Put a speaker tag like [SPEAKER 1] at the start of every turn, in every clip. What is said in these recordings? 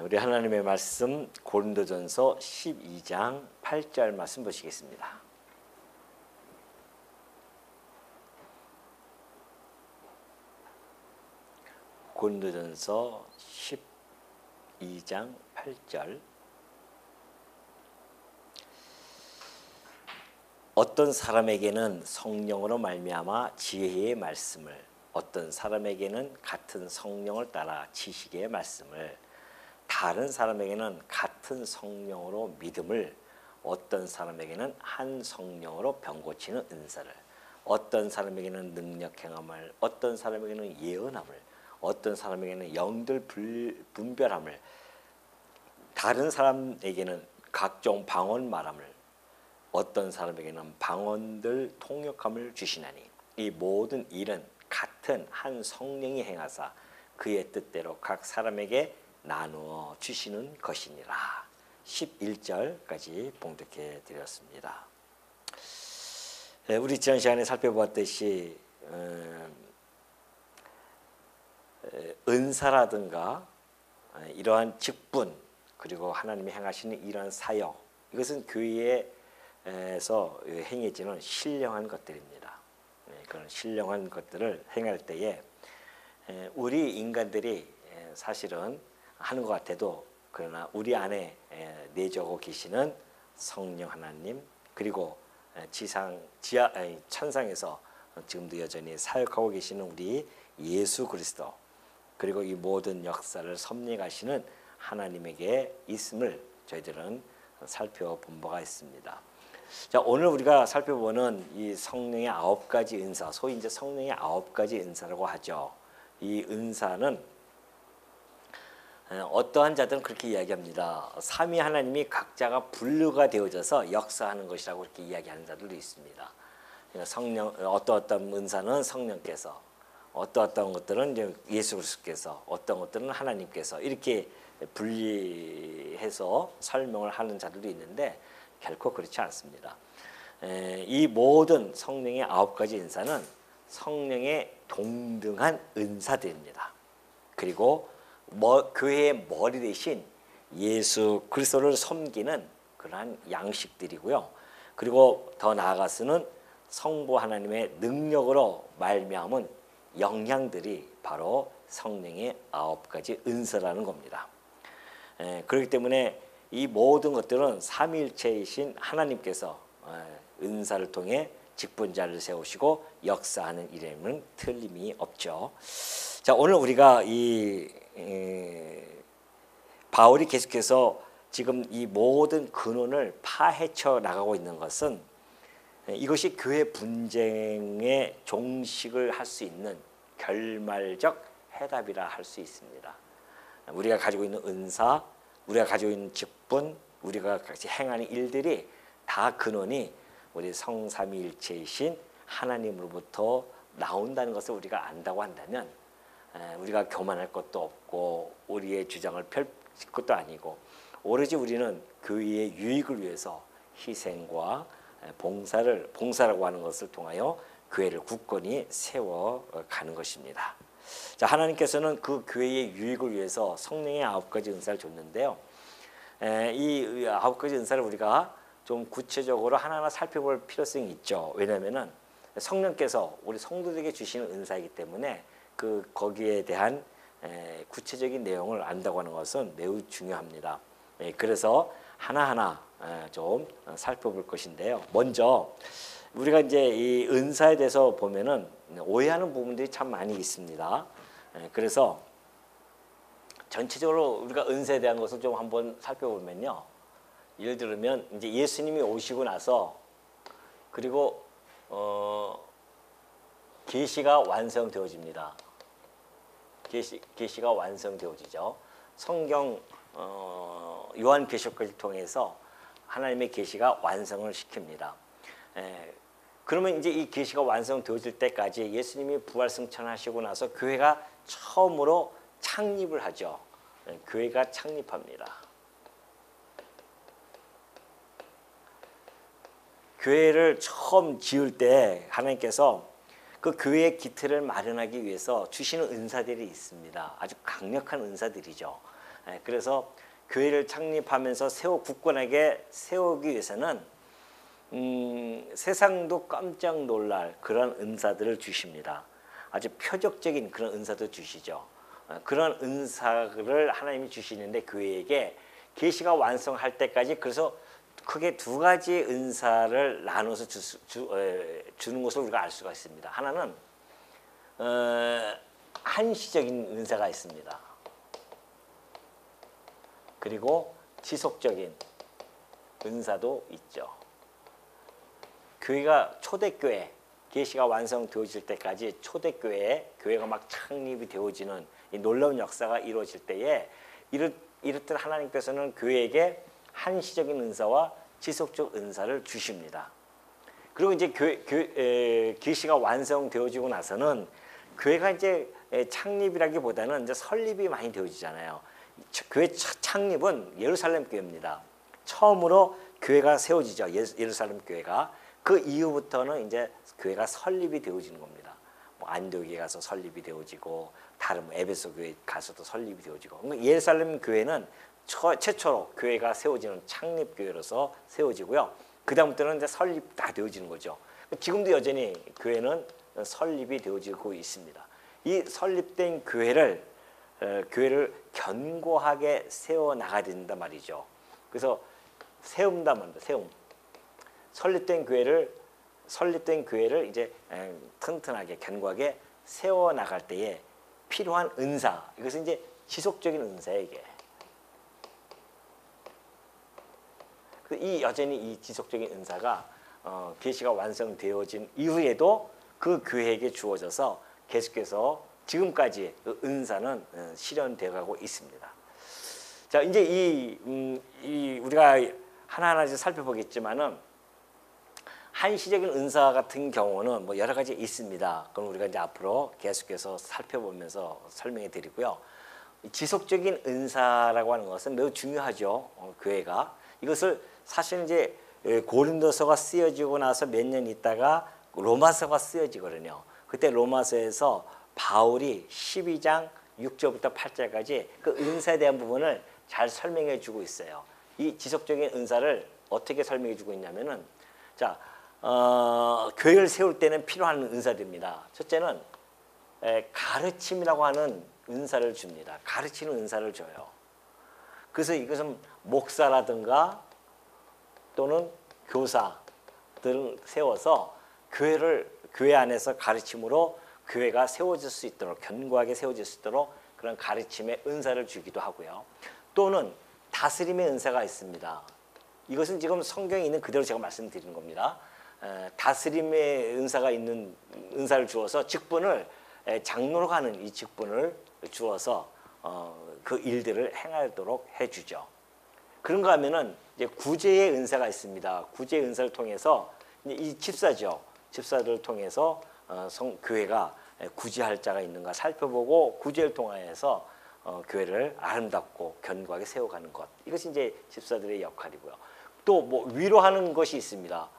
[SPEAKER 1] 우리 하나님의 말씀 고린도전서 12장 8절 말씀 보시겠습니다. 고린도전서 12장 8절. 어떤 사람에게는 성령으로 말미암아 지혜의 말씀을, 어떤 사람에게는 같은 성령을 따라 지식의 말씀을, 다른 사람에게는 같은 성령으로 믿음을, 어떤 사람에게는 한 성령으로 병 고치는 은사를, 어떤 사람에게는 능력 행함을, 어떤 사람에게는 예언함을, 어떤 사람에게는 영들 분별함을, 다른 사람에게는 각종 방언 말함을, 어떤 사람에게는 방언들 통역함을 주시나니 이 모든 일은 같은 한 성령이 행하사 그의 뜻대로 각 사람에게 나누어 주시는 것이니라. 11절까지 봉독해 드렸습니다. 우리 지난 시간에 살펴보았듯이 은사라든가 이러한 직분, 그리고 하나님이 행하시는 이러한 사역, 이것은 교회에서 행해지는 신령한 것들입니다. 그런 신령한 것들을 행할 때에 우리 인간들이 사실은 하는 것 같아도, 그러나 우리 안에 내주하고 계시는 성령 하나님, 그리고 천상에서 지금도 여전히 사역하고 계시는 우리 예수 그리스도, 그리고 이 모든 역사를 섭리하시는 하나님에게 있음을 저희들은 살펴본 바가 있습니다. 자, 오늘 우리가 살펴보는 이 성령의 9가지 은사, 소위 이제 성령의 9가지 은사라고 하죠. 이 은사는 어떠한 자들은 그렇게 이야기합니다. 삼위 하나님이 각자가 분류가 되어져서 역사하는 것이라고 그렇게 이야기하는 자들도 있습니다. 성령, 어떤 은사는 성령께서, 어떤 것들은 이제 예수 그리스도께서, 어떤 것들은 하나님께서, 이렇게 분리해서 설명을 하는 자들도 있는데 결코 그렇지 않습니다. 이 모든 성령의 9가지 은사는 성령의 동등한 은사들입니다. 그리고 교회의 머리 대신 예수 그리스도를 섬기는 그러한 양식들이고요. 그리고 더 나아가서는 성부 하나님의 능력으로 말미암은 영향들이 바로 성령의 9가지 은사라는 겁니다. 그렇기 때문에 이 모든 것들은 삼위일체이신 하나님께서 은사를 통해 직분자를 세우시고 역사하는 일에는 틀림이 없죠. 자, 오늘 우리가 바울이 계속해서 지금 이 모든 근원을 파헤쳐 나가고 있는 것은 이것이 교회 분쟁의 종식을 할 수 있는 결말적 해답이라 할 수 있습니다. 우리가 가지고 있는 은사, 우리가 가지고 있는 직분, 우리가 같이 행하는 일들이 다 근원이 우리 성삼위일체이신 하나님으로부터 나온다는 것을 우리가 안다고 한다면 우리가 교만할 것도 없고 우리의 주장을 펼칠 것도 아니고, 오로지 우리는 교회의 유익을 위해서 희생과 봉사라고 하는 것을 통하여 교회를 굳건히 세워가는 것입니다. 자, 하나님께서는 그 교회의 유익을 위해서 성령의 9가지 은사를 줬는데요. 이 9가지 은사를 우리가 좀 구체적으로 하나하나 살펴볼 필요성이 있죠. 왜냐하면 성령께서 우리 성도들에게 주시는 은사이기 때문에 거기에 대한 구체적인 내용을 안다고 하는 것은 매우 중요합니다. 그래서 하나하나 좀 살펴볼 것인데요. 먼저 우리가 이제 이 은사에 대해서 보면은 오해하는 부분들이 참 많이 있습니다. 그래서 전체적으로 우리가 은사에 대한 것을 좀 한번 살펴보면요. 예를 들면 이제 예수님이 오시고 나서, 그리고 계시가 완성되어집니다. 계시가 완성되어지죠. 성경 요한계시록을 통해서 하나님의 계시가 완성을 시킵니다. 그러면 이제 이 계시가 완성되어질 때까지 예수님이 부활승천하시고 나서 교회가 처음으로 창립을 하죠. 교회가 창립합니다. 교회를 처음 지을 때 하나님께서 그 교회의 기틀을 마련하기 위해서 주시는 은사들이 있습니다. 아주 강력한 은사들이죠. 그래서 교회를 창립하면서 굳건하게 세우기 위해서는 세상도 깜짝 놀랄 그런 은사들을 주십니다. 아주 표적적인 그런 은사도 주시죠. 그런 은사를 하나님이 주시는데 교회에게 계시가 완성할 때까지 그래서 크게 두 가지 은사를 나눠서 주는 것을 우리가 알 수가 있습니다. 하나는 한시적인 은사가 있습니다. 그리고 지속적인 은사도 있죠. 교회가 초대교회, 계시가 완성되어질 때까지 초대교회에 교회가 막 창립이 되어지는 이 놀라운 역사가 이루어질 때에 이렇듯 하나님께서는 교회에게 한시적인 은사와 지속적 은사를 주십니다. 그리고 이제 계시가 완성되어지고 나서는 교회가 이제 창립이라기보다는 이제 설립이 많이 되어지잖아요. 교회 창립은 예루살렘 교회입니다. 처음으로 교회가 세워지죠. 예루살렘 교회가. 그 이후부터는 이제 교회가 설립이 되어지는 겁니다. 뭐 안디옥에 가서 설립이 되어지고 다른 에베소 교회 가서도 설립이 되어지고. 그러니까 예루살렘 교회는 최초로 교회가 세워지는 창립 교회로서 세워지고요. 그 다음부터는 이제 설립 다 되어지는 거죠. 지금도 여전히 교회는 설립이 되어지고 있습니다. 이 설립된 교회를 견고하게 세워 나가야 된단 말이죠. 그래서 세운단 말입니다. 설립된 교회를 이제 튼튼하게 견고하게 세워 나갈 때에 필요한 은사, 이것은 이제 지속적인 은사예요. 이게. 여전히 이 지속적인 은사가 계시가 완성되어진 이후에도 그 교회에게 주어져서 계속해서 지금까지 그 은사는 실현되어 가고 있습니다. 자, 이제 우리가 하나하나 살펴보겠지만은 한시적인 은사 같은 경우는 뭐 여러 가지 있습니다. 그럼 우리가 이제 앞으로 계속해서 살펴보면서 설명해 드리고요. 지속적인 은사라고 하는 것은 매우 중요하죠. 교회가. 이것을 사실 이제 고린도서가 쓰여지고 나서 몇 년 있다가 로마서가 쓰여지거든요. 그때 로마서에서 바울이 12장 6절부터 8절까지 그 은사에 대한 부분을 잘 설명해 주고 있어요. 이 지속적인 은사를 어떻게 설명해 주고 있냐면은, 자, 교회를 세울 때는 필요한 은사들입니다. 첫째는 가르침이라고 하는 은사를 줍니다. 가르치는 은사를 줘요. 그래서 이것은 목사라든가 또는 교사들을 세워서 교회 안에서 가르침으로 교회가 세워질 수 있도록, 견고하게 세워질 수 있도록 그런 가르침의 은사를 주기도 하고요. 또는 다스림의 은사가 있습니다. 이것은 지금 성경에 있는 그대로 제가 말씀드리는 겁니다. 다스림의 은사가 있는 은사를 주어서 직분을, 장로로 가는 이 직분을 주어서 그 일들을 행하도록 해주죠. 그런가 하면은 이제 구제의 은사가 있습니다. 구제의 은사를 통해서 이 집사들을 통해서 교회가 구제할 자가 있는가 살펴보고 구제를 통하여서 교회를 아름답고 견고하게 세워가는 것. 이것이 이제 집사들의 역할이고요. 또 뭐 위로하는 것이 있습니다.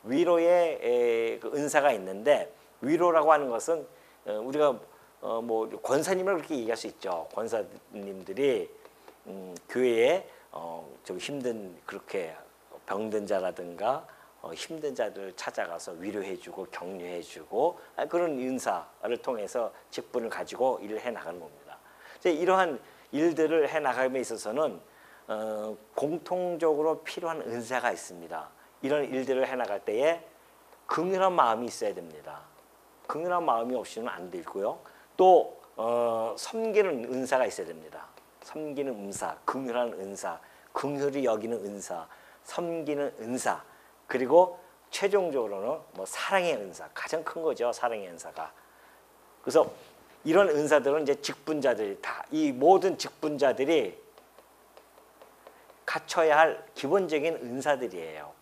[SPEAKER 1] 위로의 그 은사가 있는데, 위로라고 하는 것은 우리가 뭐 권사님을 그렇게 얘기할 수 있죠. 권사님들이 교회에 좀 힘든, 그렇게 병든 자라든가 힘든 자들을 찾아가서 위로해주고 격려해주고 그런 은사를 통해서 직분을 가지고 일을 해나가는 겁니다. 이러한 일들을 해나감에 있어서는 공통적으로 필요한 은사가 있습니다. 이런 일들을 해나갈 때에 긍휼한 마음이 있어야 됩니다. 긍휼한 마음이 없이는 안 되고요. 또 섬기는 은사가 있어야 됩니다. 섬기는 은사, 긍휼한 은사, 긍휼히 여기는 은사, 섬기는 은사, 그리고 최종적으로는 뭐 사랑의 은사, 가장 큰 거죠. 사랑의 은사가. 그래서 이런 은사들은 이제 직분자들이 다, 이 모든 직분자들이 갖춰야 할 기본적인 은사들이에요.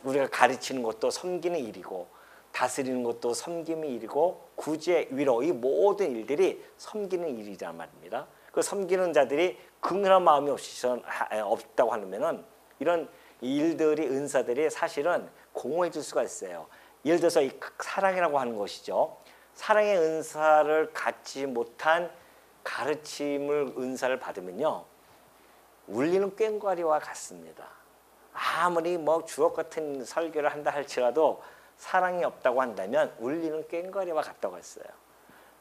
[SPEAKER 1] 우리가 가르치는 것도 섬기는 일이고, 다스리는 것도 섬김의 일이고, 구제, 위로, 이 모든 일들이 섬기는 일이란 말입니다. 그 섬기는 자들이 긍휼한 마음이 없다고 하면은 이런 일들이, 은사들이 사실은 공허해질 수가 있어요. 예를 들어서 이 사랑이라고 하는 것이죠. 사랑의 은사를 갖지 못한 가르침을 은사를 받으면요 울리는 꽹과리와 같습니다. 아무리 뭐 주옥 같은 설교를 한다 할지라도 사랑이 없다고 한다면 울리는 꽹과리와 같다고 했어요.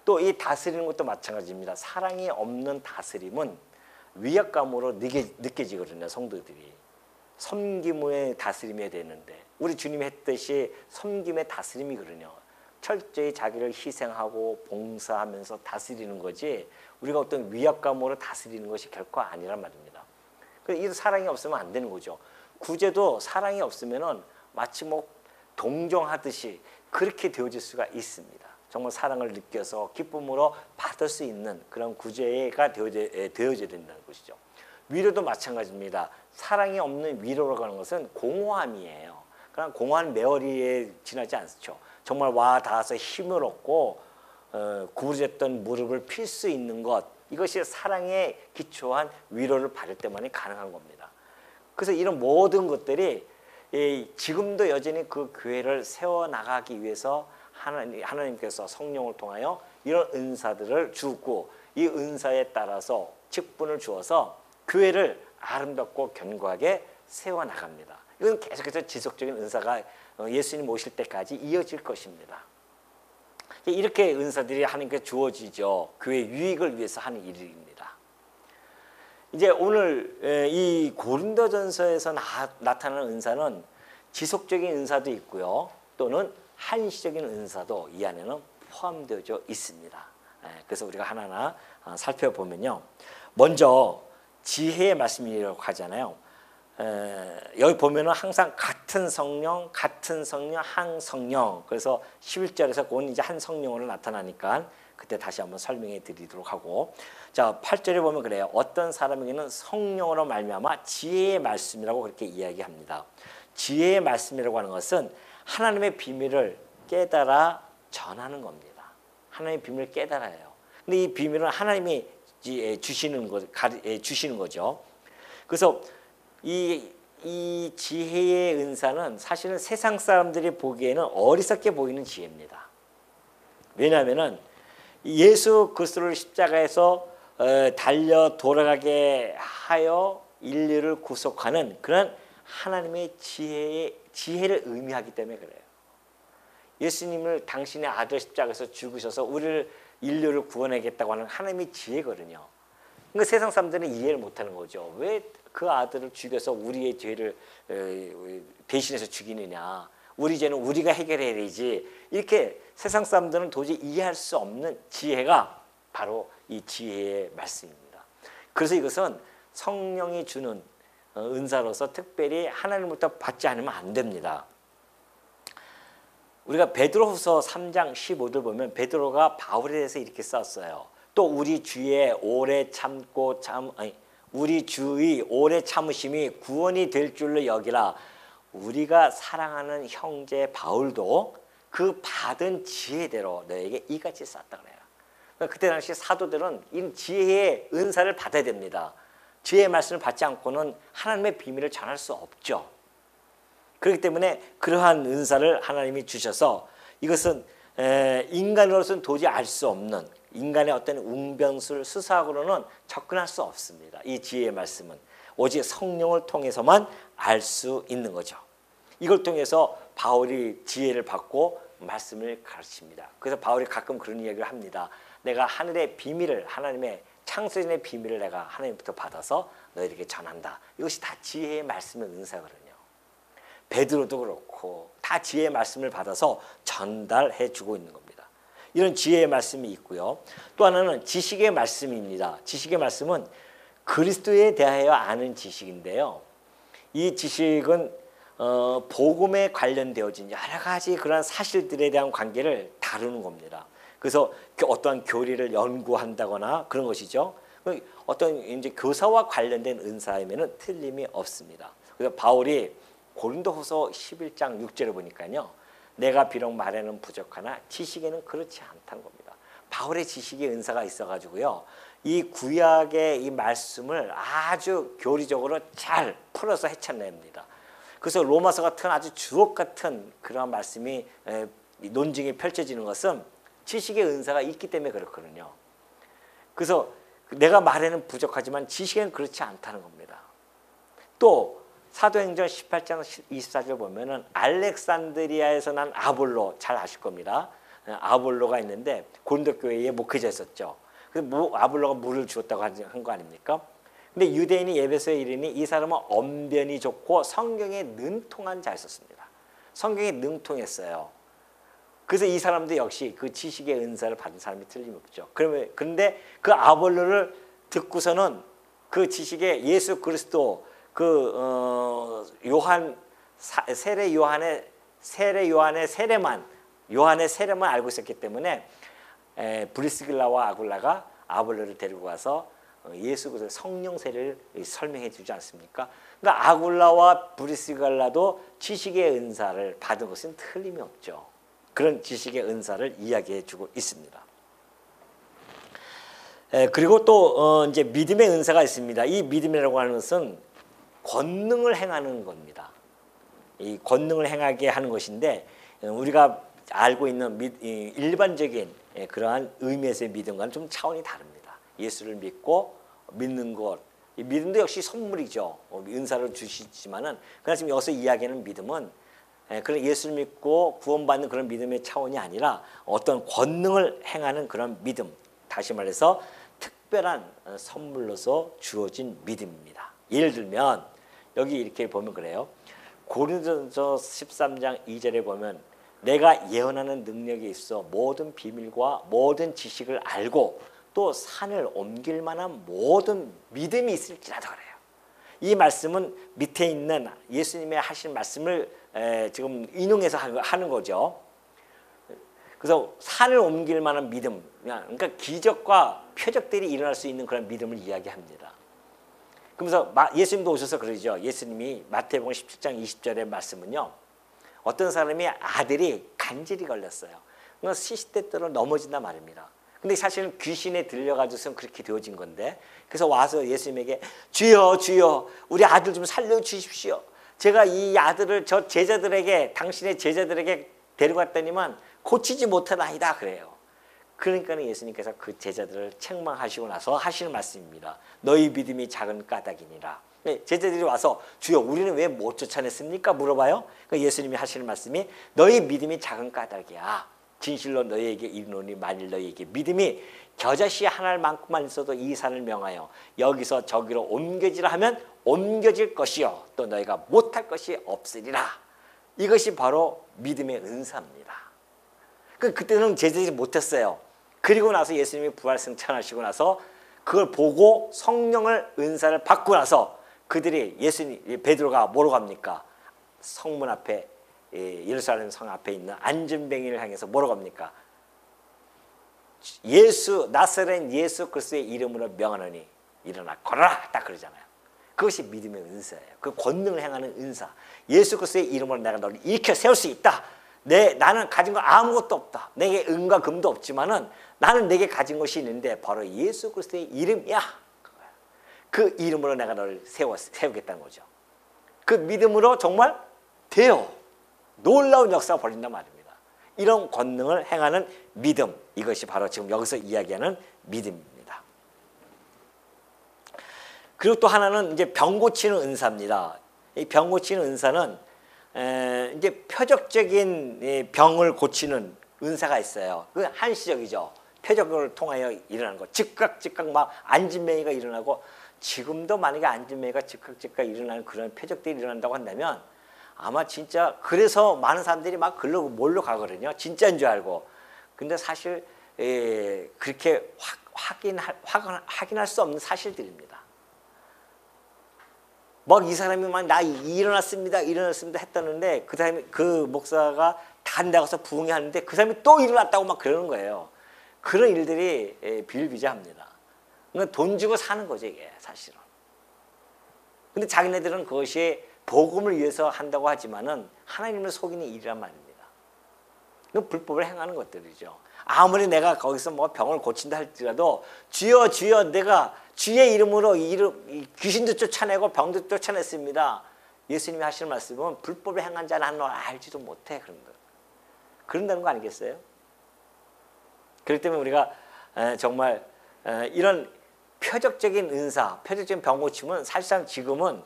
[SPEAKER 1] 또 이 다스리는 것도 마찬가지입니다. 사랑이 없는 다스림은 위압감으로 느껴지거든요. 성도들이 섬김의 다스림이 되는데 우리 주님이 했듯이 섬김의 다스림이거든요. 철저히 자기를 희생하고 봉사하면서 다스리는 거지 우리가 어떤 위압감으로 다스리는 것이 결코 아니란 말입니다. 이 사랑이 없으면 안 되는 거죠. 구제도 사랑이 없으면은 마치 뭐 동정하듯이 그렇게 되어질 수가 있습니다. 정말 사랑을 느껴서 기쁨으로 받을 수 있는 그런 구제가 되어져야 된다는 것이죠. 위로도 마찬가지입니다. 사랑이 없는 위로라고 하는 것은 공허함이에요. 그냥 공허한 메어리에 지나지 않죠. 정말 와 닿아서 힘을 얻고 구부러졌던 무릎을 필 수 있는 것, 이것이 사랑에 기초한 위로를 받을 때만이 가능한 겁니다. 그래서 이런 모든 것들이 지금도 여전히 그 교회를 세워나가기 위해서 하나님께서 성령을 통하여 이런 은사들을 주고 이 은사에 따라서 직분을 주어서 교회를 아름답고 견고하게 세워나갑니다. 이건 계속해서 지속적인 은사가 예수님 오실 때까지 이어질 것입니다. 이렇게 은사들이 하나님께 주어지죠. 교회 유익을 위해서 하는 일입니다. 이제 오늘 이 고린도전서에서 나타나는 은사는 지속적인 은사도 있고요. 또는 한시적인 은사도 이 안에는 포함되어 있습니다. 그래서 우리가 하나하나 살펴보면요. 먼저 지혜의 말씀이라고 하잖아요. 여기 보면은 항상 같은 성령, 항성령. 그래서 11절에서 그건 이제 한 성령으로 나타나니까 그때 다시 한번 설명해 드리도록 하고, 자 8절에 보면 그래요. 어떤 사람에게는 성령으로 말미암아 지혜의 말씀이라고 그렇게 이야기합니다. 지혜의 말씀이라고 하는 것은 하나님의 비밀을 깨달아 전하는 겁니다. 하나님의 비밀을 깨달아요. 근데 이 비밀은 하나님이 주시는 거죠. 그래서 이 지혜의 은사는 사실은 세상 사람들이 보기에는 어리석게 보이는 지혜입니다. 왜냐하면은 예수 그리스도를 십자가에서 달려 돌아가게 하여 인류를 구속하는 그런 하나님의 지혜를 의미하기 때문에 그래요. 예수님을 당신의 아들 십자가에서 죽으셔서 우리를 인류를 구원하겠다고 하는 하나님의 지혜거든요. 그러니까 세상 사람들은 이해를 못하는 거죠. 왜 그 아들을 죽여서 우리의 죄를 대신해서 죽이느냐. 우리 죄는 우리가 해결해야 되지. 이렇게 세상 사람들은 도저히 이해할 수 없는 지혜가 바로 이 지혜의 말씀입니다. 그래서 이것은 성령이 주는 은사로서 특별히 하나님부터 받지 않으면 안 됩니다. 우리가 베드로후서 3장 15절 보면 베드로가 바울에 대해서 이렇게 썼어요. 또 우리 주의 오래 참으심이 구원이 될 줄로 여기라. 우리가 사랑하는 형제 바울도 그 받은 지혜대로 너에게 이같이 썼다 그래요. 그러니까 그때 당시 사도들은 이 지혜의 은사를 받아야 됩니다. 지혜의 말씀을 받지 않고는 하나님의 비밀을 전할 수 없죠. 그렇기 때문에 그러한 은사를 하나님이 주셔서 이것은 인간으로서는 도저히 알 수 없는 인간의 어떤 웅변술 수사학으로는 접근할 수 없습니다. 이 지혜의 말씀은 오직 성령을 통해서만 알 수 있는 거죠. 이걸 통해서 바울이 지혜를 받고 말씀을 가르칩니다. 그래서 바울이 가끔 그런 이야기를 합니다. 내가 하늘의 비밀을 하나님의 창세전의 비밀을 내가 하나님부터 받아서 너희에게 전한다. 이것이 다 지혜의 말씀의 은사거든요. 베드로도 그렇고 다 지혜의 말씀을 받아서 전달해 주고 있는 겁니다. 이런 지혜의 말씀이 있고요. 또 하나는 지식의 말씀입니다. 지식의 말씀은 그리스도에 대하여 아는 지식인데요. 이 지식은 복음에 관련되어진 여러 가지 그런 사실들에 대한 관계를 다루는 겁니다. 그래서 어떠한 교리를 연구한다거나 그런 것이죠. 어떤 이제 교사와 관련된 은사이면은 틀림이 없습니다. 그래서 바울이 고린도후서 11장 6절을 보니까요. 내가 비록 말에는 부족하나 지식에는 그렇지 않다는 겁니다. 바울의 지식의 은사가 있어가지고요. 이 구약의 이 말씀을 아주 교리적으로 잘 풀어서 헤쳐냅니다. 그래서 로마서 같은 아주 주옥 같은 그런 말씀이 논증이 펼쳐지는 것은 지식의 은사가 있기 때문에 그렇거든요. 그래서 내가 말에는 부족하지만 지식에는 그렇지 않다는 겁니다. 또 사도행전 18장 24절 보면은 알렉산드리아에서 난 아볼로, 잘 아실 겁니다. 아볼로가 있는데 고린도 교회에 목회자였었죠. 그래서 아볼로가 물을 주었다고 한 거 아닙니까? 근데 유대인이 에베소에 이르니 이 사람은 언변이 좋고 성경에 능통한 자였었습니다. 성경에 능통했어요. 그래서 이 사람도 역시 그 지식의 은사를 받은 사람이 틀림없죠. 그런데 그 아볼로를 듣고서는 그 지식의 예수 그리스도 세례 요한의 세례만 알고 있었기 때문에 브리스길라와 아굴라가 아볼로를 데리고 와서 예수 그리스도 성령 세례를 설명해 주지 않습니까? 그러니까 아굴라와 브리스길라도 지식의 은사를 받은 것은 틀림이 없죠. 그런 지식의 은사를 이야기해 주고 있습니다. 그리고 또 이제 믿음의 은사가 있습니다. 이 믿음이라고 하는 것은 권능을 행하는 겁니다. 이 권능을 행하게 하는 것인데 우리가 알고 있는 일반적인 그러한 의미에서의 믿음과는 좀 차원이 다릅니다. 예수를 믿고 믿는 것, 이 믿음도 역시 선물이죠. 은사를 주시지만은 그러나 지금 여기서 이야기하는 믿음은 그런 예수를 믿고 구원받는 그런 믿음의 차원이 아니라 어떤 권능을 행하는 그런 믿음, 다시 말해서 특별한 선물로서 주어진 믿음입니다. 예를 들면 여기 이렇게 보면 그래요. 고린도전서 13장 2절에 보면 내가 예언하는 능력이 있어 모든 비밀과 모든 지식을 알고 또 산을 옮길 만한 모든 믿음이 있을지라도 그래요. 이 말씀은 밑에 있는 예수님의 하신 말씀을 지금 인용해서 하는 거죠. 그래서 산을 옮길 만한 믿음, 그러니까 기적과 표적들이 일어날 수 있는 그런 믿음을 이야기합니다. 그러면서 예수님도 오셔서 그러죠. 예수님이 마태복음 17장 20절의 말씀은요. 어떤 사람이 아들이 간질이 걸렸어요. 그러니까 시시때때로 넘어진단 말입니다. 근데 사실은 귀신에 들려가지고선 그렇게 되어진 건데, 그래서 와서 예수님에게 주여 주여 우리 아들 좀 살려주십시오. 제가 이 아들을 저 제자들에게, 당신의 제자들에게 데려갔더니만 고치지 못하나이다 그래요. 그러니까 예수님께서 그 제자들을 책망하시고 나서 하시는 말씀입니다. 너희 믿음이 작은 까닭이니라. 제자들이 와서 주여 우리는 왜 못 쫓아냈습니까? 물어봐요. 예수님이 하시는 말씀이 너희 믿음이 작은 까닭이야. 진실로 너희에게 이르노니 만일 너희에게 믿음이 겨자씨 하나만큼만 있어도 이 산을 명하여 여기서 저기로 옮겨지라 하면 옮겨질 것이요 또 너희가 못할 것이 없으리라. 이것이 바로 믿음의 은사입니다. 그때는 제자들이 못했어요. 그리고 나서 예수님이 부활승천하시고 나서 그걸 보고 성령을 은사를 받고 나서 그들이 베드로가 뭐로 갑니까? 성문 앞에 예루살렘 성 앞에 있는 안전뱅이를 향해서 뭐로 갑니까? 나사렛 예수 그리스도의 이름으로 명하노니 일어나 걸어라 딱 그러잖아요. 그것이 믿음의 은사예요. 그 권능을 행하는 은사. 예수 그리스도의 이름으로 내가 너를 일으켜 세울 수 있다. 나는 가진 거 아무것도 없다. 내게 은과 금도 없지만은 나는 내게 가진 것이 있는데 바로 예수 그리스도의 이름이야. 그 이름으로 내가 너를 세우겠다는 거죠. 그 믿음으로 정말 돼요. 놀라운 역사가 벌린단 말입니다. 이런 권능을 행하는 믿음, 이것이 바로 지금 여기서 이야기하는 믿음입니다. 그리고 또 하나는 이제 병 고치는 은사입니다. 이 병 고치는 은사는 이제 표적적인 병을 고치는 은사가 있어요. 그 한시적이죠. 표적을 통하여 일어나는 거. 즉각 막 안진뱅이가 일어나고, 지금도 만약에 안진뱅이가 즉각 일어나는 그런 표적들이 일어난다고 한다면 아마 진짜 그래서 많은 사람들이 막 글로 몰려가거든요. 진짜인 줄 알고. 근데 사실 그렇게 확인할 수 없는 사실들입니다. 막 이 사람이 막 나 일어났습니다 했다는데 그 사람이, 그 목사가 다 나가서 부흥하는데 그 사람이 또 일어났다고 막 그러는 거예요. 그런 일들이 비일비재합니다. 그러니까 돈 주고 사는 거죠, 이게 사실은. 근데 자기네들은 그것이 복음을 위해서 한다고 하지만은 하나님을 속이는 일이란 말입니다. 그 불법을 행하는 것들이죠. 아무리 내가 거기서 뭐 병을 고친다 할지라도 주여 주여 내가 주의 이름으로 귀신도 쫓아내고 병도 쫓아냈습니다. 예수님이 하시는 말씀은 불법을 행한 자는 나는 알지도 못해. 그런다는 거 아니겠어요? 그렇기 때문에 우리가 정말 이런 표적적인 은사, 표적적인 병 고침은 사실상 지금은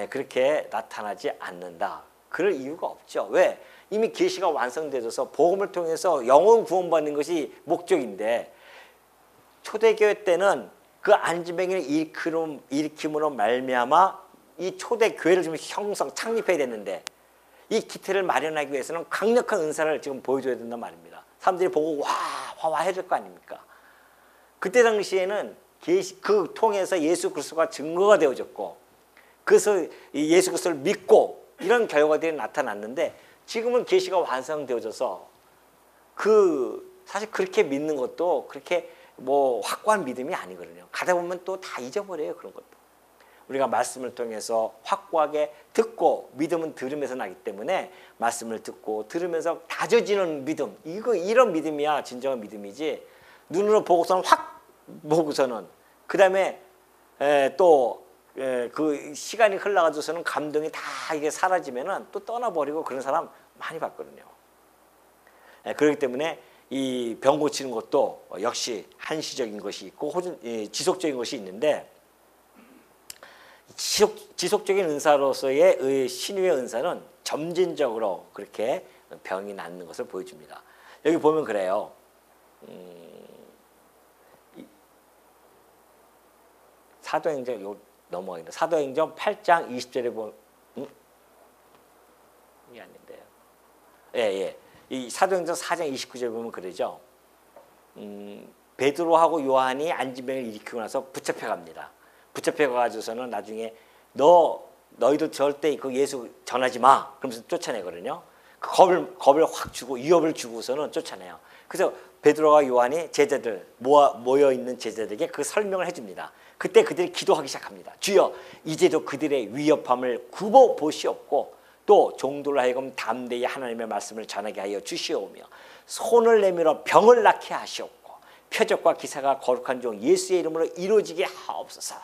[SPEAKER 1] 그렇게 나타나지 않는다. 그럴 이유가 없죠. 왜? 이미 계시가 완성되어서 복음을 통해서 영혼 구원받는 것이 목적인데, 초대교회 때는 그 안진병을 일으킴으로 말미암아 이 초대교회를 좀 창립해야 됐는데, 이 기틀을 마련하기 위해서는 강력한 은사를 지금 보여줘야 된단 말입니다. 사람들이 보고 와 해야 될 거 아닙니까? 그때 당시에는 그 통해서 예수 그리스도가 증거가 되어졌고, 그래서 예수 그리스도를 믿고 이런 결과들이 나타났는데, 지금은 계시가 완성되어져서 사실 그렇게 믿는 것도 그렇게 뭐 확고한 믿음이 아니거든요. 가다 보면 또 다 잊어버려요, 그런 것도. 우리가 말씀을 통해서 확고하게 듣고, 믿음은 들으면서 나기 때문에 말씀을 듣고 들으면서 다져지는 믿음, 이런 믿음이야 진정한 믿음이지. 눈으로 보고서는 확 보고서는 그 다음에 또 그 시간이 흘러가지고서는 감동이 다 이게 사라지면은 또 떠나버리고 그런 사람 많이 봤거든요. 그렇기 때문에 이 병 고치는 것도 역시 한시적인 것이 있고 지속적인 것이 있는데, 지속적인 은사로서의 신유의 은사는 점진적으로 그렇게 병이 낫는 것을 보여줍니다. 여기 보면 그래요. 사도행전 넘어가겠다. 사도행전 8장 20절에 보면 이게 아닌데요. 예. 이 사도행전 4장 29절에 보면 그러죠. 베드로하고 요한이 안진병을 일으키고 나서 붙잡혀 갑니다. 붙잡혀 가지고서는 나중에 너희들 절대 그 예수 전하지 마, 그러면서 쫓아내거든요. 그 겁을 확 주고 위협을 주고서는 쫓아내요. 그래서 베드로와 요한이 제자들 모여 있는 제자들에게 그 설명을 해줍니다. 그때 그들이 기도하기 시작합니다. 주여, 이제도 그들의 위협함을 굽어 보시옵고 또 종들로 하여금 담대히 하나님의 말씀을 전하게 하여 주시오며 손을 내밀어 병을 낫게 하시옵고 표적과 기사가 거룩한 종 예수의 이름으로 이루어지게 하옵소서.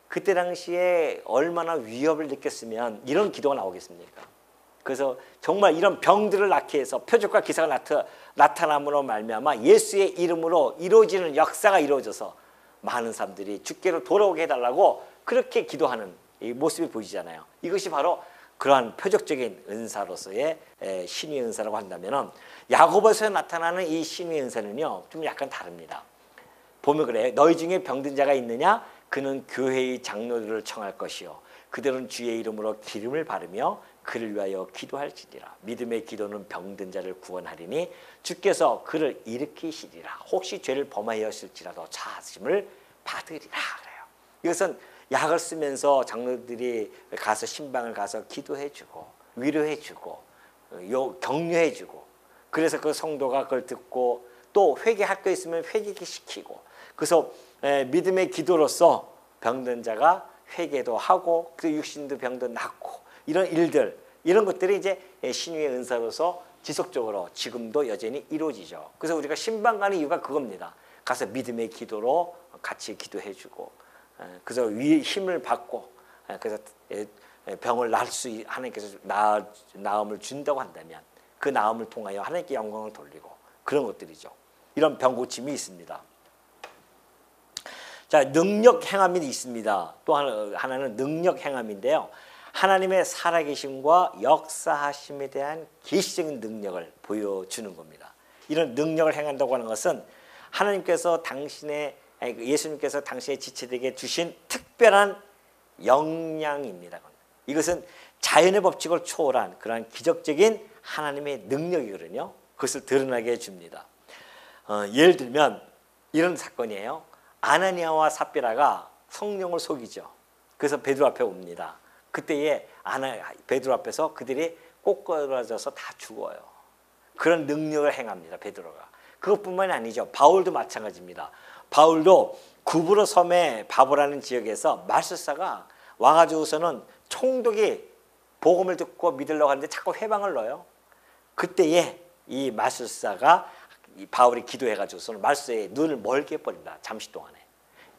[SPEAKER 1] 그때 당시에 얼마나 위협을 느꼈으면 이런 기도가 나오겠습니까? 그래서 정말 이런 병들을 낫게 해서 표적과 기사가 나타남으로 말미암아 예수의 이름으로 이루어지는 역사가 이루어져서 많은 사람들이 주께로 돌아오게 해달라고 그렇게 기도하는 이 모습이 보이잖아요. 이것이 바로 그러한 표적적인 은사로서의 신유의 은사라고 한다면, 야고보서에 나타나는 이 신유의 은사는요 좀 약간 다릅니다. 보면 그래요. 너희 중에 병든 자가 있느냐? 그는 교회의 장로들을 청할 것이요 그들은 주의 이름으로 기름을 바르며 그를 위하여 기도할지니라. 믿음의 기도는 병든 자를 구원하리니 주께서 그를 일으키시리라. 혹시 죄를 범하였을지라도 자심을 받으리라 그래요. 이것은 약을 쓰면서 장로들이 가서 신방을 가서 기도해주고 위로해주고 격려해주고, 그래서 그 성도가 그걸 듣고 또 회개할 거 있으면 회개케 시키고, 그래서 믿음의 기도로서 병든 자가 회개도 하고 그 육신도 병도 낫고, 이런 일들, 이런 것들이 이제 신유의 은사로서 지속적으로 지금도 여전히 이루어지죠. 그래서 우리가 신방 가는 이유가 그겁니다. 가서 믿음의 기도로 같이 기도해주고, 그래서 힘을 받고, 그래서 병을 날 수 하나님께서 나음을 준다고 한다면 그 나음을 통하여 하나님께 영광을 돌리고, 그런 것들이죠. 이런 병 고침이 있습니다. 자, 능력 행함이 있습니다. 또 하나는 능력 행함인데요. 하나님의 살아계심과 역사하심에 대한 계시적인 능력을 보여주는 겁니다. 이런 능력을 행한다고 하는 것은 하나님께서 예수님께서 당신의 지체들에게 주신 특별한 역량입니다. 이것은 자연의 법칙을 초월한 그러한 기적적인 하나님의 능력이거든요. 그것을 드러나게 해줍니다. 예를 들면 이런 사건이에요. 아나니아와 삽비라가 성령을 속이죠. 그래서 베드로 앞에 옵니다. 그때에 베드로 앞에서 그들이 꼬꾸라져서 다 죽어요. 그런 능력을 행합니다, 베드로가. 그것뿐만이 아니죠. 바울도 마찬가지입니다. 바울도 구브로 섬의 바보라는 지역에서 마술사가 와가지고서는 총독이 복음을 듣고 믿으려고 하는데 자꾸 회방을 넣어요. 그때에 이 마술사가 바울이 기도해가지고서는 마술사의 눈을 멀게 해버립니다. 잠시 동안에.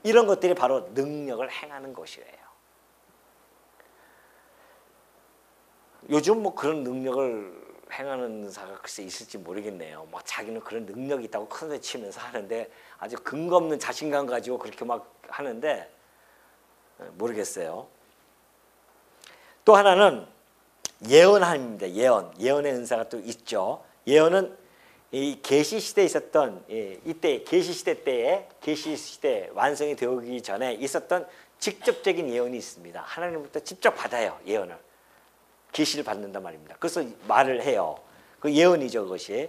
[SPEAKER 1] 이런 것들이 바로 능력을 행하는 것이에요. 요즘 뭐 그런 능력을 행하는 은사가 글쎄 있을지 모르겠네요. 막 자기는 그런 능력이 있다고 큰 소리 치면서 하는데 아주 근거 없는 자신감 가지고 그렇게 막 하는데 모르겠어요. 또 하나는 예언함입니다. 예언의 은사가 또 있죠. 예언은 이 계시 시대에 있었던 이때 계시 시대 때에 계시 시대 완성이 되기 전에 있었던 직접적인 예언이 있습니다. 하나님부터 직접 받아요. 예언을. 계시를 받는단 말입니다. 그래서 말을 해요. 그 예언이죠, 그것이.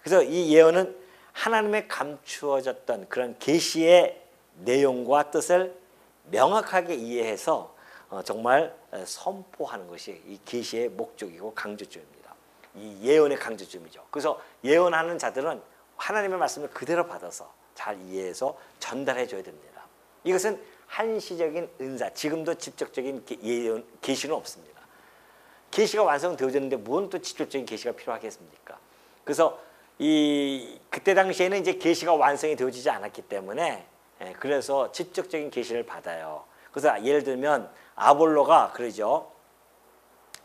[SPEAKER 1] 그래서 이 예언은 하나님의 감추어졌던 그런 계시의 내용과 뜻을 명확하게 이해해서 정말 선포하는 것이 이 계시의 목적이고 강조점입니다. 이 예언의 강조점이죠. 그래서 예언하는 자들은 하나님의 말씀을 그대로 받아서 잘 이해해서 전달해 줘야 됩니다. 이것은 한시적인 은사, 지금도 직접적인 예언, 계시는 없습니다. 계시가 완성되어졌는데 무슨 또 직접적인 계시가 필요하겠습니까? 그래서 그때 당시에는 이제 계시가 완성이 되어지지 않았기 때문에 그래서 직접적인 계시를 받아요. 그래서 예를 들면 아볼로가 그러죠.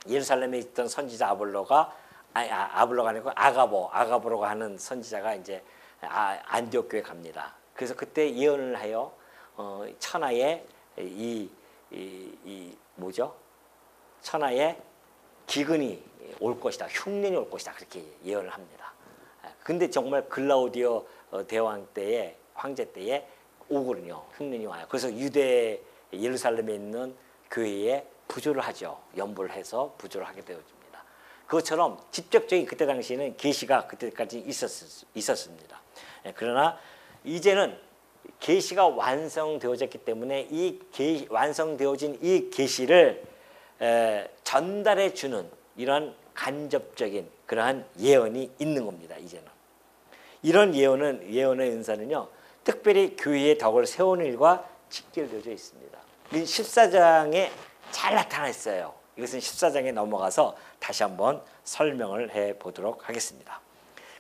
[SPEAKER 1] 예루살렘에 있던 선지자 아볼로가 아니고 아가보라고 하는 선지자가 이제 안디옥 교회 갑니다. 그래서 그때 예언을 해요. 천하에 뭐죠? 천하에 기근이 올 것이다. 흉년이 올 것이다. 그렇게 예언을 합니다. 근데 정말 글라우디오 대왕 때에 황제 때에 오거든요. 흉년이 와요. 그래서 유대 예루살렘에 있는 교회에 부조를 하죠. 연보를 해서 부조를 하게 되어집니다. 그것처럼 직접적인 그때 당시에는 계시가 그때까지 있었습니다. 그러나 이제는 계시가 완성되어졌기 때문에 완성되어진 이 계시를 전달해 주는 이런 간접적인 그러한 예언이 있는 겁니다. 이제는 이런 예언의 은사는요, 특별히 교회의 덕을 세우는 일과 직결되어져 있습니다. 14장에 잘 나타나 있어요. 이것은 14장에 넘어가서 다시 한번 설명을 해 보도록 하겠습니다.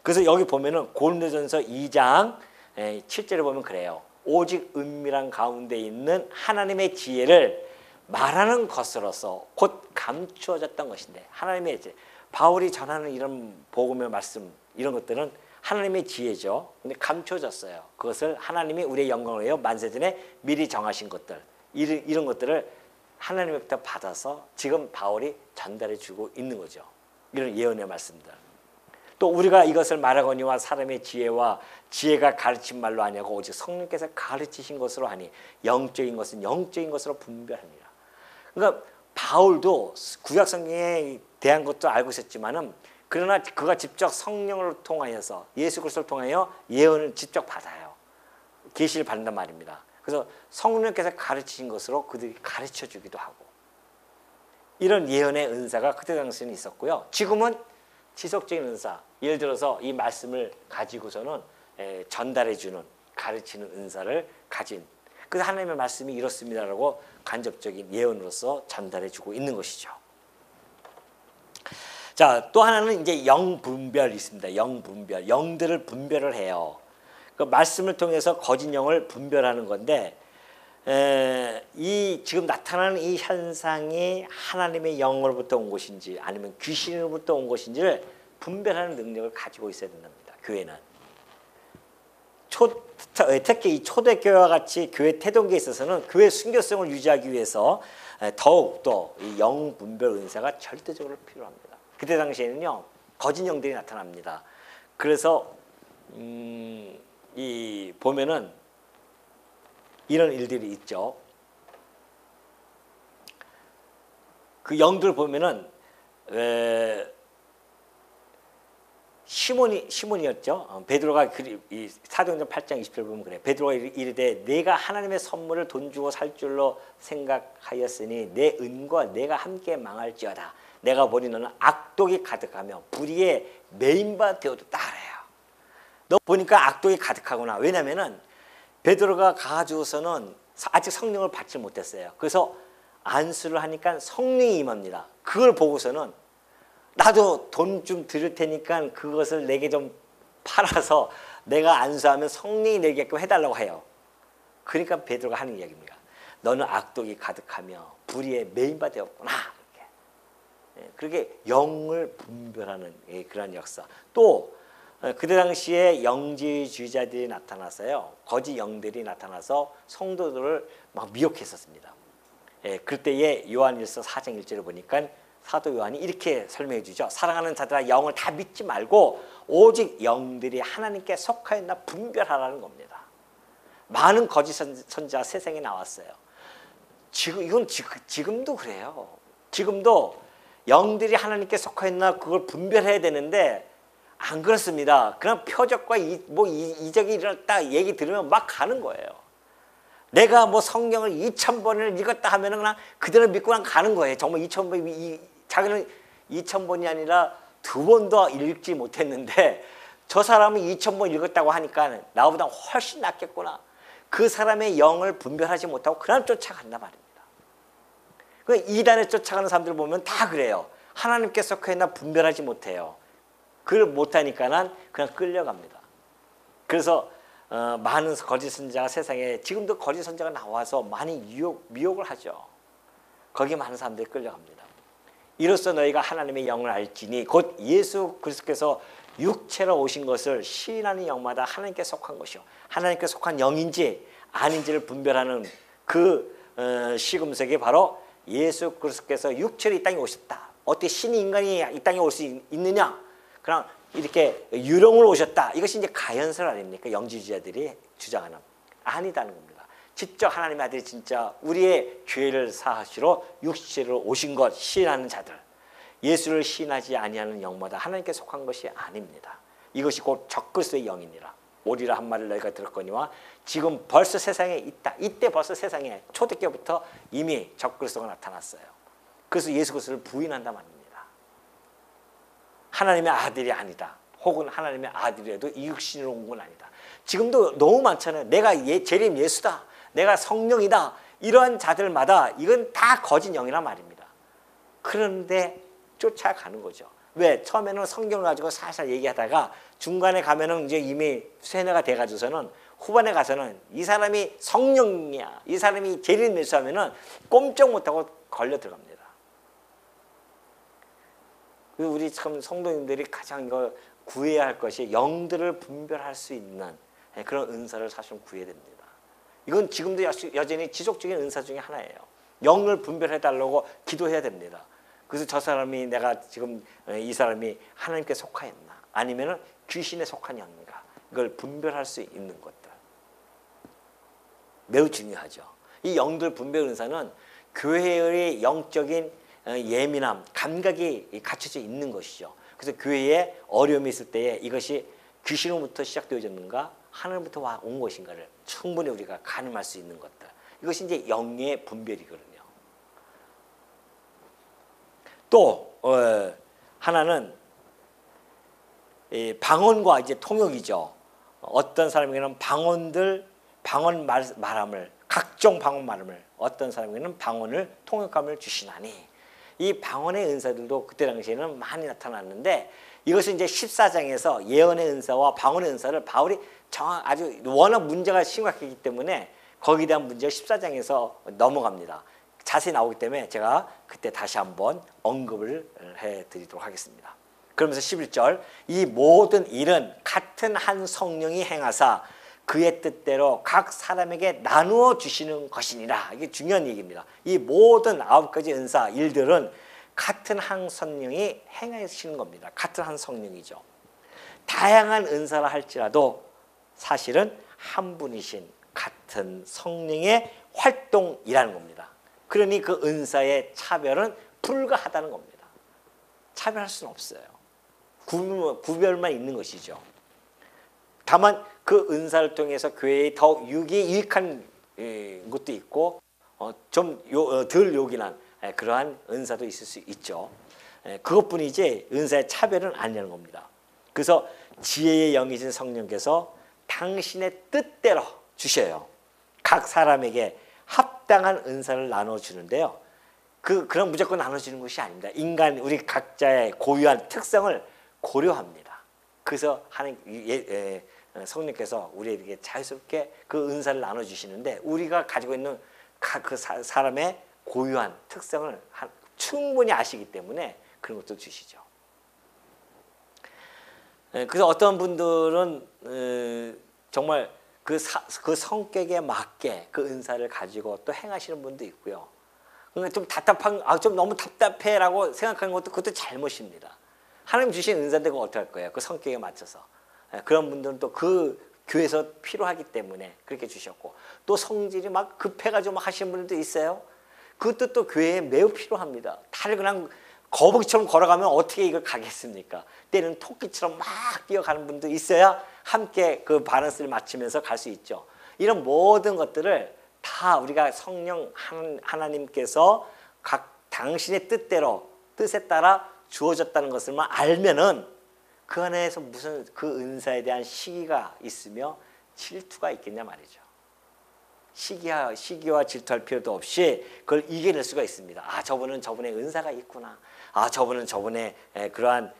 [SPEAKER 1] 그래서 여기 보면은 고린도전서 2장 7절에 보면 그래요. 오직 은밀한 가운데 있는 하나님의 지혜를 말하는 것으로서 곧 감추어졌던 것인데, 하나님의 지혜, 바울이 전하는 이런 복음의 말씀 이런 것들은 하나님의 지혜죠. 근데 감춰졌어요. 그것을 하나님이 우리의 영광을 위하여 만세전에 미리 정하신 것들, 이런 것들을 하나님부터 받아서 지금 바울이 전달해 주고 있는 거죠. 이런 예언의 말씀들. 또 우리가 이것을 말하거니와 사람의 지혜가 가르친 말로 아니하고 오직 성령께서 가르치신 것으로 하니 영적인 것은 영적인 것으로 분별합니다. 그러니까 바울도 구약 성경에 대한 것도 알고 있었지만은, 그러나 그가 직접 성령을 통하여서 예수 그리스도를 통하여 예언을 직접 받아요. 계시를 받는단 말입니다. 그래서 성령께서 가르치신 것으로 그들이 가르쳐 주기도 하고, 이런 예언의 은사가 그때 당시에는 있었고요. 지금은 지속적인 은사, 예를 들어서 이 말씀을 가지고서는 전달해 주는, 가르치는 은사를 가진, 그래서 하나님의 말씀이 이렇습니다라고 간접적인 예언으로서 전달해 주고 있는 것이죠. 자, 또 하나는 이제 영분별이 있습니다. 영분별, 영들을 분별을 해요. 그 말씀을 통해서 거짓 영을 분별하는 건데, 이 지금 나타나는 이 현상이 하나님의 영으로부터 온 것인지 아니면 귀신으로부터 온 것인지를 분별하는 능력을 가지고 있어야 된답니다. 교회는 특히 이 초대교회와 같이 교회 태동기에 있어서는 교회 순교성을 유지하기 위해서 더욱더 이 영분별 은사가 절대적으로 필요합니다. 그때 당시에는요, 거짓 영들이 나타납니다. 그래서 이 보면은 이런 일들이 있죠. 그 영들 보면은 시몬이었죠. 베드로가 이 사도행전 8장 20절 보면 그래. 베드로가 이르되 내가 하나님의 선물을 돈 주고 살 줄로 생각하였으니 내 은과 내가 함께 망할지어다. 내가 보니 너는 악독이 가득하며 불의에 매인바 되어도 따라요. 너 보니까 악독이 가득하구나. 왜냐면은 베드로가 가가지고서는 아직 성령을 받지 못했어요. 그래서 안수를 하니까 성령이 임합니다. 그걸 보고서는 나도 돈 좀 드릴 테니까 그것을 내게 좀 팔아서 내가 안수하면 성령이 내게끔 해달라고 해요. 그러니까 베드로가 하는 이야기입니다. 너는 악독이 가득하며 불의에 매인바 되었구나. 이렇게. 그렇게 영을 분별하는 그런 역사. 또 그때 당시에 영지주의자들이 나타났어요. 거짓 영들이 나타나서 성도들을 막 미혹했었습니다. 그때에 요한일서 4장 1절을 보니까 사도 요한이 이렇게 설명해 주죠. 사랑하는 자들아 영을 다 믿지 말고 오직 영들이 하나님께 속하였나 분별하라는 겁니다. 많은 거짓 선지자 세상에 나왔어요. 지금도 그래요. 지금도 영들이 하나님께 속하였나 그걸 분별해야 되는데 안 그렇습니다. 그냥 표적과 이적이 일어났다 얘기 들으면 막 가는 거예요. 내가 뭐 성경을 2000번을 읽었다 하면은 그냥 그대로 믿고 그냥 가는 거예요. 정말 2000번, 자기는 2000번이 아니라 2번도 읽지 못했는데 저 사람은 2000번 읽었다고 하니까 나보다 훨씬 낫겠구나. 그 사람의 영을 분별하지 못하고 그냥 쫓아간단 말입니다. 그 이단에 쫓아가는 사람들 보면 다 그래요. 하나님께 속하였나 분별하지 못해요. 그걸 못하니까 그냥 끌려갑니다. 그래서 많은 거짓 선지자가 세상에 지금도 거짓 선지자가 나와서 많이 미혹을 하죠. 거기에 많은 사람들이 끌려갑니다. 이로써 너희가 하나님의 영을 알지니 곧 예수 그리스도께서 육체로 오신 것을 시인하는 영마다 하나님께 속한 것이요 하나님께 속한 영인지 아닌지를 분별하는 그 시금석이 바로 예수 그리스도께서 육체로 이 땅에 오셨다. 어떻게 신이 인간이 이 땅에 올 수 있느냐? 그냥 이렇게 유령으로 오셨다. 이것이 이제 가연설 아닙니까? 영지주의자들이 주장하는. 아니다는 겁니다. 직접 하나님의 아들이 진짜 우리의 죄를 사하시러 육체로 오신 것 시인하는 자들. 예수를 시인하지 아니하는 영마다 하나님께 속한 것이 아닙니다. 이것이 곧 적그리스도의 영이니라. 오리라 한 말을 너희가 들었거니와 지금 벌써 세상에 있다. 이때 벌써 세상에 초대교부터 이미 적그리스도가 나타났어요. 그래서 예수 그리스도를 부인한단 말입니다. 하나님의 아들이 아니다. 혹은 하나님의 아들이라도 이 육신으로 온 건 아니다. 지금도 너무 많잖아요. 내가 재림 예수다. 내가 성령이다. 이러한 자들마다 이건 다 거짓 영이란 말입니다. 그런데 쫓아가는 거죠. 왜? 처음에는 성경을 가지고 살살 얘기하다가 중간에 가면은 이제 이미 세뇌가 돼가지고서는 후반에 가서는 이 사람이 성령이야. 이 사람이 재림 예수하면은 꼼짝 못하고 걸려 들어갑니다. 우리 참 성도님들이 가장 이거 구해야 할 것이 영들을 분별할 수 있는 그런 은사를 사실 구해야 됩니다. 이건 지금도 여전히 지속적인 은사 중에 하나예요. 영을 분별해달라고 기도해야 됩니다. 그래서 저 사람이 내가 지금 이 사람이 하나님께 속하였나 아니면은 귀신에 속한 영인가 이걸 분별할 수 있는 것들 매우 중요하죠. 이 영들 분별 은사는 교회의 영적인 예민함, 감각이 갖춰져 있는 것이죠. 그래서 교회에 어려움이 있을 때에 이것이 귀신으로부터 시작되어졌는가 하늘부터 온 것인가를 충분히 우리가 가늠할 수 있는 것들. 이것이 이제 영의 분별이거든요. 또 하나는 방언과 이제 통역이죠. 어떤 사람에게는 방언 말함을 각종 방언 말함을 어떤 사람에게는 방언을 통역함을 주시나니 이 방언의 은사들도 그때 당시에는 많이 나타났는데 이것은 이제 14장에서 예언의 은사와 방언의 은사를 바울이 아주 워낙 문제가 심각하기 때문에 거기에 대한 문제가 14장에서 넘어갑니다. 자세히 나오기 때문에 제가 그때 다시 한번 언급을 해드리도록 하겠습니다. 그러면서 11절 이 모든 일은 같은 한 성령이 행하사 그의 뜻대로 각 사람에게 나누어 주시는 것이니라. 이게 중요한 얘기입니다. 이 모든 9가지 은사 일들은 같은 한 성령이 행하시는 겁니다. 같은 한 성령이죠. 다양한 은사라 할지라도 사실은 한 분이신 같은 성령의 활동이라는 겁니다. 그러니 그 은사의 차별은 불가하다는 겁니다. 차별할 수는 없어요. 구별만 있는 것이죠. 다만 그 은사를 통해서 교회에 더 유익한 것도 있고 좀 덜 요긴한 그러한 은사도 있을 수 있죠. 그것뿐이지 은사의 차별은 아니라는 겁니다. 그래서 지혜의 영이신 성령께서 당신의 뜻대로 주셔요. 각 사람에게 합당한 은사를 나눠주는데요. 그런 무조건 나눠주는 것이 아닙니다. 인간 우리 각자의 고유한 특성을 고려합니다. 그래서 성령께서 우리에게 자유스럽게 그 은사를 나눠주시는데 우리가 가지고 있는 각 그 사람의 고유한 특성을 충분히 아시기 때문에 그런 것도 주시죠. 그래서 어떤 분들은 정말 그 성격에 맞게 그 은사를 가지고 또 행하시는 분도 있고요. 그러니까 좀 답답한, 좀 너무 답답해라고 생각하는 것도 그것도 잘못입니다. 하나님 주신 은사인데 그거 어떡할 거예요? 그 성격에 맞춰서. 그런 분들은 또 그 교회에서 필요하기 때문에 그렇게 주셨고, 또 성질이 막 급해가지고 막 하시는 분들도 있어요. 그것도 또 교회에 매우 필요합니다. 다들 그냥 거북이처럼 걸어가면 어떻게 이걸 가겠습니까? 때는 토끼처럼 막 뛰어가는 분도 있어야 함께 그 밸런스를 맞추면서 갈 수 있죠. 이런 모든 것들을 다 우리가 성령 하나님께서 각 당신의 뜻에 따라 주어졌다는 것을만 알면은 그 안에서 무슨 그 은사에 대한 시기가 있으며 질투가 있겠냐 말이죠. 시기와 질투할 필요도 없이 그걸 이겨낼 수가 있습니다. 저분은 저분의 은사가 있구나. 저분은 저분의 그러한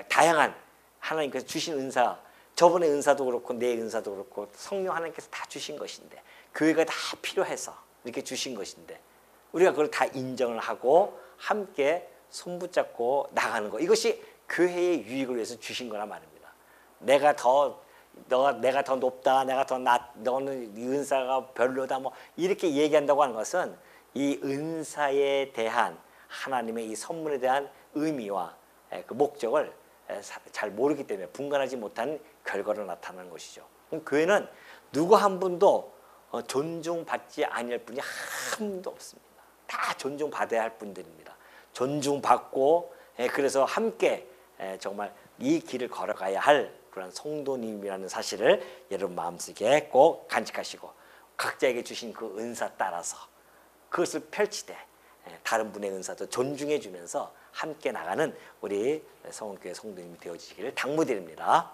[SPEAKER 1] 다양한 하나님께서 주신 은사, 저분의 은사도 그렇고 내 은사도 그렇고 성령 하나님께서 다 주신 것인데, 교회가 다 필요해서 이렇게 주신 것인데 우리가 그걸 다 인정을 하고 함께 손붙잡고 나가는 것, 이것이 교회의 유익을 위해서 주신 거란 말입니다. 내가 더 높다, 내가 더 너는 이 은사가 별로다, 뭐 이렇게 얘기한다고 하는 것은 이 은사에 대한 하나님의 이 선물에 대한 의미와 그 목적을 잘 모르기 때문에 분간하지 못한 결과로 나타나는 것이죠. 그럼 교회는 누구 한 분도 존중받지 아니할 분이 한 분도 없습니다. 다 존중받아야 할 분들입니다. 존중받고 그래서 함께 정말 이 길을 걸어가야 할 그런 성도님이라는 사실을 여러분 마음속에 꼭 간직하시고, 각자에게 주신 그 은사 따라서 그것을 펼치되 다른 분의 은사도 존중해 주면서 함께 나가는 우리 성원교회 성도님이 되어지기를 당부드립니다.